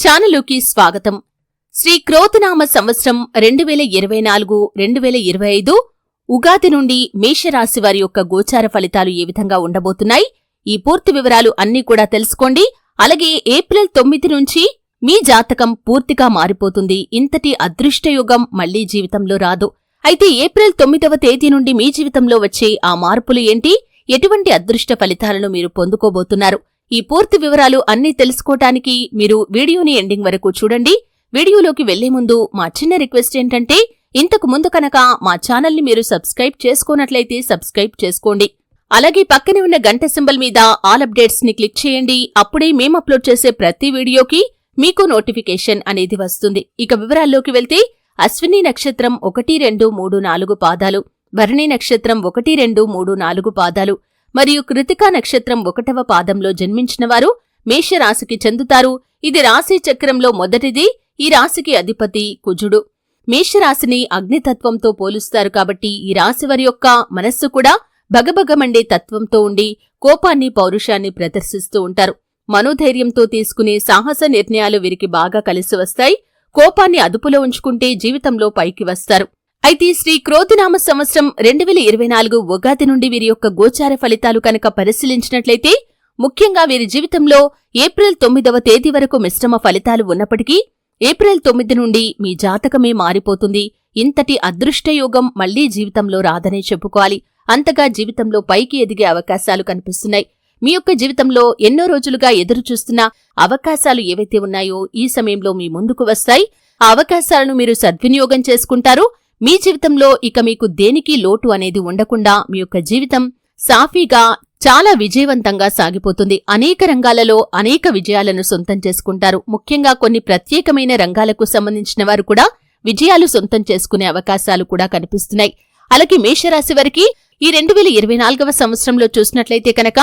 ఛానలుకి స్వాగతం. శ్రీ క్రోతినామ సంవత్సరం 2024-2025 ఉగాది నుండి మేషరాశి వారి యొక్క గోచార ఫలితాలు ఏ విధంగా ఉండబోతున్నాయి, ఈ పూర్తి వివరాలు అన్నీ కూడా తెలుసుకోండి. అలాగే ఏప్రిల్ 9 నుంచి మీ జాతకం పూర్తిగా మారిపోతుంది. ఇంతటి అదృష్టయుగం మళ్లీ జీవితంలో రాదు. అయితే ఏప్రిల్ 9వ తేదీ నుండి మీ జీవితంలో వచ్చే ఆ మార్పులు ఏంటి, ఎటువంటి అదృష్ట ఫలితాలను మీరు పొందుకోబోతున్నారు, ఈ పూర్తి వివరాలు అన్నీ తెలుసుకోవటానికి మీరు వీడియోని ఎండింగ్ వరకు చూడండి. వీడియోలోకి వెళ్లే ముందు మా చిన్న రిక్వెస్ట్ ఏంటంటే, ఇంతకు ముందు కనుక మా ఛానల్ని మీరు సబ్స్క్రైబ్ చేసుకోనట్లయితే సబ్స్క్రైబ్ చేసుకోండి. అలాగే పక్కనే ఉన్న గంట సింబల్ మీద ఆల్ అప్డేట్స్ ని క్లిక్ చేయండి. అప్పుడే మేము అప్లోడ్ చేసే ప్రతి వీడియోకి మీకు నోటిఫికేషన్ అనేది వస్తుంది. ఇక వివరాల్లోకి వెళ్తే, అశ్విని నక్షత్రం 1, 2, 3, 4 పాదాలు, భరణి నక్షత్రం 1, 2, 3, 4 పాదాలు మరియు కృతికా నక్షత్రం 1వ పాదంలో జన్మించిన వారు మేషరాశికి చెందుతారు. ఇది రాశి చక్రంలో మొదటిది. ఈ రాశికి అధిపతి కుజుడు. మేషరాశిని అగ్నితత్వంతో పోలుస్తారు కాబట్టి ఈ రాశి వారి యొక్క మనస్సు కూడా భగభగమండే తత్వంతో ఉండి కోపాన్ని, పౌరుషాన్ని ప్రదర్శిస్తూ ఉంటారు. మనోధైర్యంతో తీసుకునే సాహస నిర్ణయాలు వీరికి బాగా కలిసి వస్తాయి. కోపాన్ని అదుపులో ఉంచుకుంటే జీవితంలో పైకి వస్తారు. అయితే శ్రీ క్రోతినామ సంవత్సరం 2024 ఉగాది నుండి వీరి యొక్క గోచార ఫలితాలు కనుక పరిశీలించినట్లయితే, ముఖ్యంగా వీరి జీవితంలో ఏప్రిల్ 9వ తేదీ వరకు మిశ్రమ ఫలితాలు ఉన్నప్పటికీ ఏప్రిల్ 9 నుండి మీ జాతకమే మారిపోతుంది. ఇంతటి అదృష్టయోగం మళ్లీ జీవితంలో రాదనే చెప్పుకోవాలి. అంతగా జీవితంలో పైకి ఎదిగే అవకాశాలు కనిపిస్తున్నాయి. మీ యొక్క జీవితంలో ఎన్నో రోజులుగా ఎదురుచూస్తున్న అవకాశాలు ఏవైతే ఉన్నాయో ఈ సమయంలో మీ ముందుకు వస్తాయి. ఆ అవకాశాలను మీరు సద్వినియోగం చేసుకుంటారు. మీ జీవితంలో ఇక మీకు దేనికి లోటు అనేది ఉండకుండా మీ యొక్క జీవితం సాఫీగా, చాలా విజయవంతంగా సాగిపోతుంది. అనేక రంగాలలో అనేక విజయాలను సొంతం చేసుకుంటారు. ముఖ్యంగా కొన్ని ప్రత్యేకమైన రంగాలకు సంబంధించిన వారు కూడా విజయాలు సొంతం చేసుకునే అవకాశాలు కూడా కనిపిస్తున్నాయి. అలాగే మేషరాశి వారికి ఈ 2024వ సంవత్సరంలో చూసినట్లయితే కనుక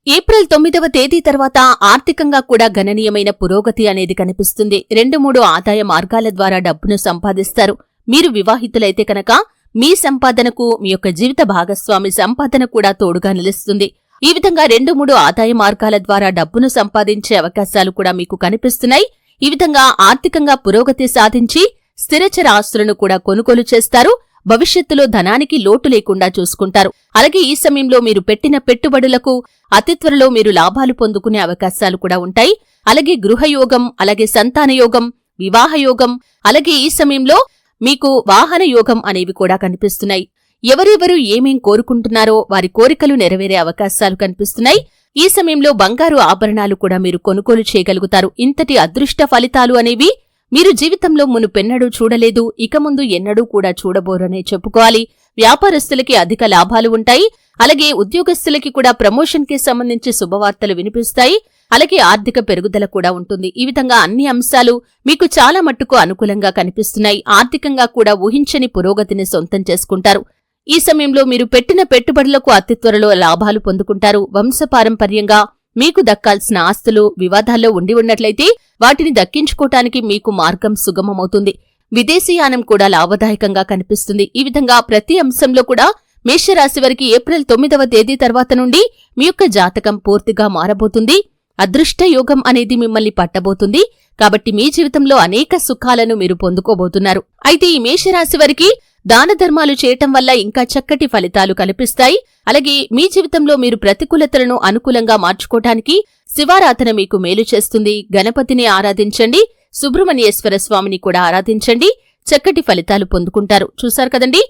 ఏప్రిల్ 9వ తేదీ తర్వాత ఆర్థికంగా కూడా గణనీయమైన పురోగతి అనేది కనిపిస్తుంది. 2-3 ఆదాయ మార్గాల ద్వారా డబ్బును సంపాదిస్తారు. మీరు వివాహితులైతే కనుక మీ సంపాదనకు మీ యొక్క జీవిత భాగస్వామి సంపాదన కూడా తోడుగా నిలుస్తుంది. ఈ విధంగా 2-3 ఆదాయ మార్గాల ద్వారా డబ్బును సంపాదించే అవకాశాలు కూడా మీకు కనిపిస్తున్నాయి. ఈ విధంగా ఆర్థికంగా పురోగతి సాధించి స్థిరచర ఆస్తులను కూడా కొనుగోలు చేస్తారు. భవిష్యత్తులో ధనానికి లోటు లేకుండా చూసుకుంటారు. అలాగే ఈ సమయంలో మీరు పెట్టిన పెట్టుబడులకు అతి త్వరలో మీరు లాభాలు పొందుకునే అవకాశాలు కూడా ఉంటాయి. అలాగే గృహయోగం, అలాగే సంతానయోగం, వివాహయోగం, అలాగే ఈ సమయంలో మీకు వాహన యోగం అనేవి కూడా కనిపిస్తున్నాయి. ఎవరెవరు ఏమేం కోరుకుంటున్నారో వారి కోరికలు నెరవేరే అవకాశాలు కనిపిస్తున్నాయి. ఈ సమయంలో బంగారు ఆభరణాలు కూడా మీరు కొనుగోలు చేయగలుగుతారు. ఇంతటి అదృష్ట ఫలితాలు అనేవి మీరు జీవితంలో మునుపెన్నడూ చూడలేదు, ఇక ముందు ఎన్నడూ కూడా చూడబోరనే చెప్పుకోవాలి. వ్యాపారస్తులకి అధిక లాభాలు ఉంటాయి. అలాగే ఉద్యోగస్తులకి కూడా ప్రమోషన్ కి సంబంధించి శుభవార్తలు వినిపిస్తాయి. అలాగే ఆర్థిక పెరుగుదల కూడా ఉంటుంది. ఈ విధంగా అన్ని అంశాలు మీకు చాలా మట్టుకు అనుకూలంగా కనిపిస్తున్నాయి. ఆర్థికంగా కూడా ఊహించని పురోగతిని సొంతం చేసుకుంటారు. ఈ సమయంలో మీరు పెట్టిన పెట్టుబడులకు అతి త్వరలో లాభాలు పొందుకుంటారు. వంశపారంపర్యంగా మీకు దక్కాల్సిన ఆస్తులు వివాదాల్లో ఉండి ఉన్నట్లయితే వాటిని దక్కించుకోవటానికి మీకు మార్గం సుగమమవుతుంది. విదేశీయానం కూడా లాభదాయకంగా కనిపిస్తుంది. ఈ విధంగా ప్రతి అంశంలో కూడా మేషరాశి వారికి ఏప్రిల్ 9వ తేదీ తర్వాత నుండి మీ యొక్క జాతకం పూర్తిగా మారబోతుంది. అదృష్ట యోగం అనేది మిమ్మల్ని పట్టబోతుంది. కాబట్టి మీ జీవితంలో అనేక సుఖాలను మీరు పొందుకోబోతున్నారు. అయితే ఈ మేషరాశి వారికి దాన ధర్మాలు చేయటం వల్ల ఇంకా చక్కటి ఫలితాలు కనిపిస్తాయి. అలాగే మీ జీవితంలో మీరు ప్రతికూలతలను అనుకూలంగా మార్చుకోవటానికి శివారాధన మీకు మేలు చేస్తుంది. గణపతిని ఆరాధించండి, సుబ్రహ్మణ్యేశ్వర స్వామిని కూడా ఆరాధించండి. చక్కటి ఫలితాలు పొందుకుంటారు. చూశారు కదండి,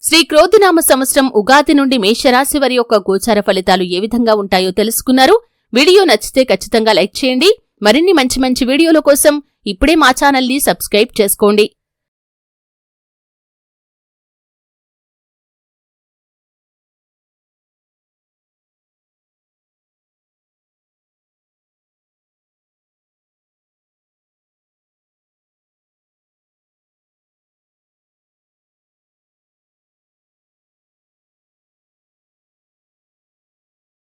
శ్రీ క్రోతినామ సంవత్సరం ఉగాది నుండి మేషరాశి వారి యొక్క గోచార ఫలితాలు ఏ విధంగా ఉంటాయో తెలుసుకున్నారు. వీడియో నచ్చితే ఖచ్చితంగా లైక్ చేయండి. మరిన్ని మంచి మంచి వీడియోల కోసం ఇప్పుడే మా ఛానల్ని సబ్స్క్రైబ్ చేసుకోండి.